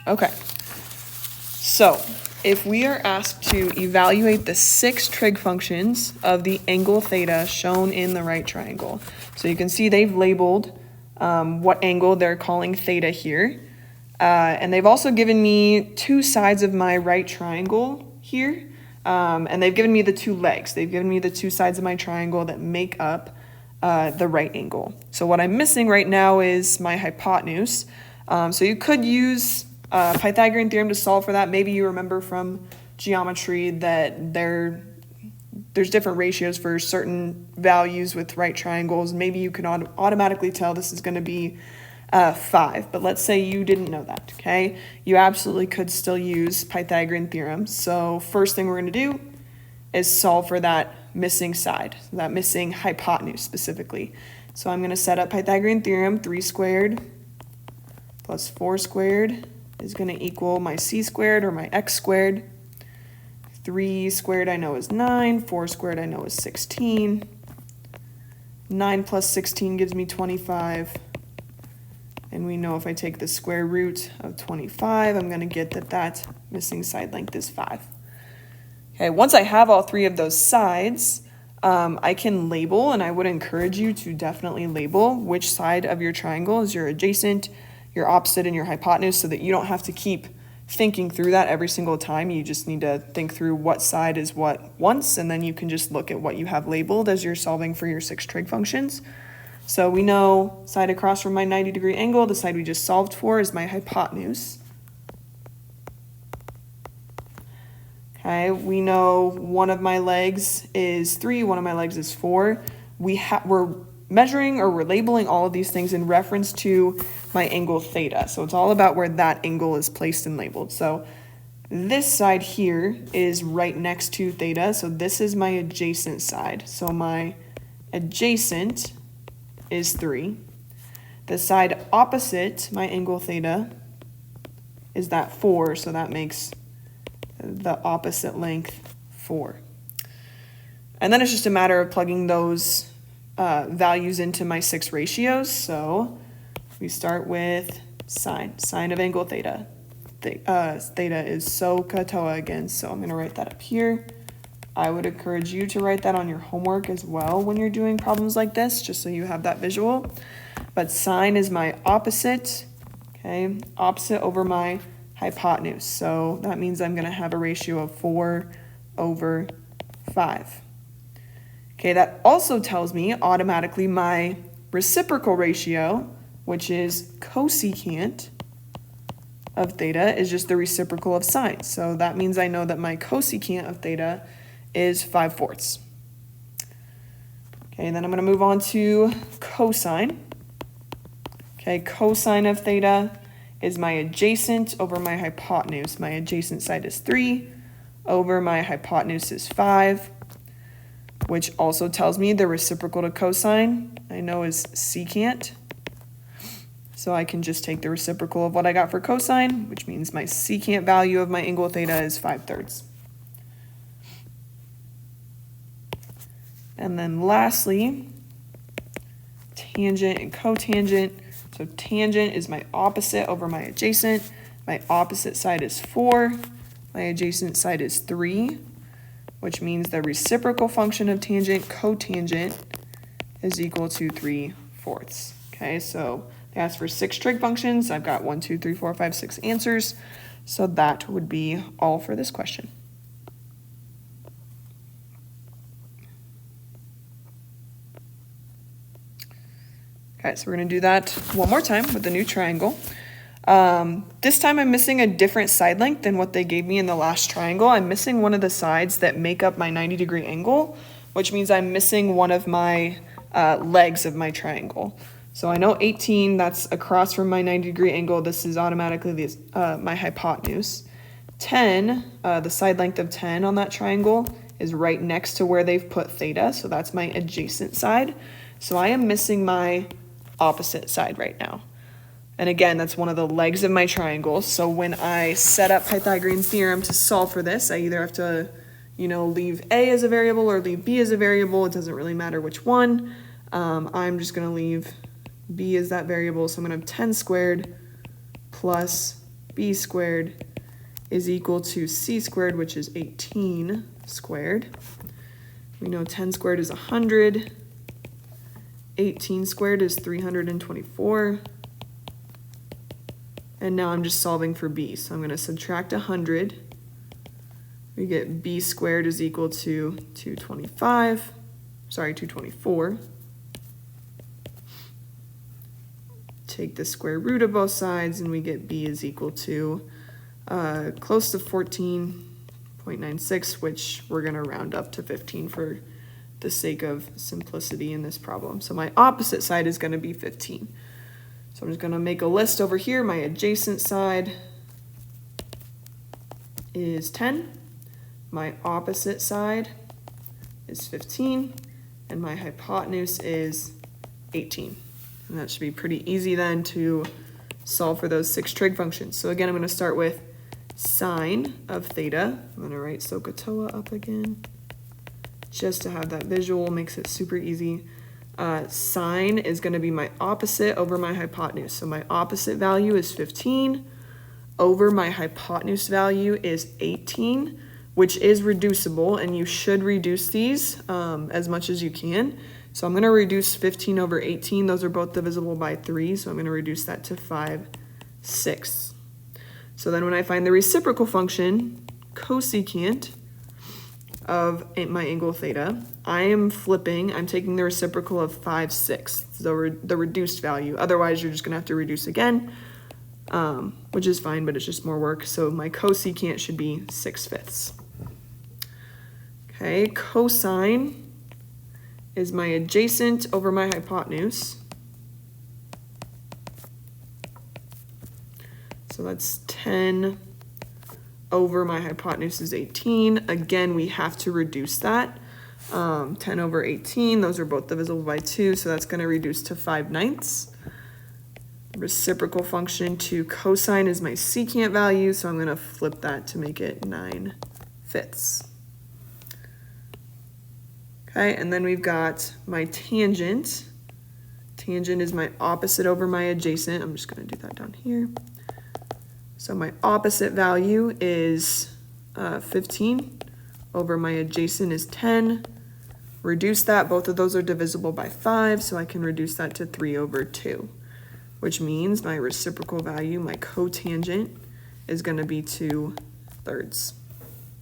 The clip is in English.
Okay, so if we are asked to evaluate the 6 trig functions of the angle theta shown in the right triangle, so you can see they've labeled what angle they're calling theta here, and they've also given me 2 sides of my right triangle here, and they've given me the 2 legs. They've given me the 2 sides of my triangle that make up the right angle. So what I'm missing right now is my hypotenuse. So you could use Pythagorean theorem to solve for that. Maybe you remember from geometry that there's different ratios for certain values with right triangles. Maybe you can automatically tell this is going to be 5, but let's say you didn't know that, okay? You absolutely could still use Pythagorean theorem. So first thing we're going to do is solve for that missing side, that missing hypotenuse specifically. So I'm going to set up Pythagorean theorem. 3 squared plus 4 squared is going to equal my c squared or my x squared. 3 squared I know is 9, 4 squared I know is 16. 9 plus 16 gives me 25. And we know if I take the square root of 25, I'm going to get that missing side length is 5. Okay, once I have all 3 of those sides, I can label, and I would encourage you to definitely label which side of your triangle is your adjacent, your opposite, and your hypotenuse, so that you don't have to keep thinking through that every single time. You just need to think through what side is what once, and then you can just look at what you have labeled as you're solving for your 6 trig functions. So we know side across from my 90-degree angle, the side we just solved for is my hypotenuse. Okay, we know one of my legs is 3, one of my legs is 4. We're measuring, or we're labeling all of these things in reference to my angle theta. So it's all about where that angle is placed and labeled. So this side here is right next to theta. So this is my adjacent side. So my adjacent is 3. The side opposite my angle theta is that 4. So that makes the opposite length 4. And then it's just a matter of plugging those values into my 6 ratios. So we start with sine of angle theta. Theta is SOHCAHTOA again, so I'm going to write that up here. I would encourage you to write that on your homework as well when you're doing problems like this, just so you have that visual. But sine is my opposite, okay, opposite over my hypotenuse. So that means I'm going to have a ratio of 4 over 5. Okay, that also tells me automatically my reciprocal ratio, which is cosecant of theta, is just the reciprocal of sine. So that means I know that my cosecant of theta is 5/4. Okay, then I'm going to move on to cosine. Okay, cosine of theta is my adjacent over my hypotenuse. My adjacent side is 3 over my hypotenuse is 5, which also tells me the reciprocal to cosine I know is secant. So I can just take the reciprocal of what I got for cosine, which means my secant value of my angle theta is 5/3. And then lastly, tangent and cotangent. So tangent is my opposite over my adjacent. My opposite side is 4. My adjacent side is 3, which means the reciprocal function of tangent, cotangent, is equal to 3/4. Okay, so they asked for 6 trig functions. I've got 1, 2, 3, 4, 5, 6 answers. So that would be all for this question. Okay, so we're going to do that one more time with the new triangle. This time I'm missing a different side length than what they gave me in the last triangle. I'm missing one of the sides that make up my 90-degree angle, which means I'm missing one of my legs of my triangle. So I know 18, that's across from my 90-degree angle. This is automatically my hypotenuse. 10, the side length of 10 on that triangle is right next to where they've put theta, so that's my adjacent side. So I am missing my opposite side right now. And again, that's one of the legs of my triangle. So when I set up Pythagorean theorem to solve for this, I either have to, leave A as a variable or leave B as a variable. It doesn't really matter which one. I'm just going to leave B as that variable. So I'm going to have 10 squared plus b squared is equal to c squared, which is 18 squared. We know 10 squared is 100. 18 squared is 324. And now I'm just solving for b. So I'm going to subtract 100. We get b squared is equal to 224. Take the square root of both sides, and we get b is equal to close to 14.96, which we're going to round up to 15 for the sake of simplicity in this problem. So my opposite side is going to be 15. So I'm just going to make a list over here. My adjacent side is 10. My opposite side is 15. And my hypotenuse is 18. And that should be pretty easy then to solve for those 6 trig functions. So again, I'm going to start with sine of theta. I'm going to write SOHCAHTOA up again, just to have that visual, makes it super easy. Sine is going to be my opposite over my hypotenuse. So my opposite value is 15 over my hypotenuse value is 18, which is reducible, and you should reduce these as much as you can. So I'm going to reduce 15 over 18. Those are both divisible by 3, so I'm going to reduce that to 5/6. So then when I find the reciprocal function, cosecant of my angle theta, I'm taking the reciprocal of 5/6, the reduced value. Otherwise, you're just going to have to reduce again, which is fine, but it's just more work. So my cosecant should be 6/5. Okay, cosine is my adjacent over my hypotenuse. So that's 10 over my hypotenuse is 18. Again, we have to reduce that. 10 over 18, those are both divisible by 2, so that's going to reduce to 5/9. Reciprocal function to cosine is my secant value, so I'm going to flip that to make it 9/5. Okay, and then we've got my tangent. Tangent is my opposite over my adjacent. I'm just going to do that down here. So my opposite value is 15 over my adjacent is 10. Reduce that, both of those are divisible by 5, so I can reduce that to 3/2, which means my reciprocal value, my cotangent, is going to be 2/3.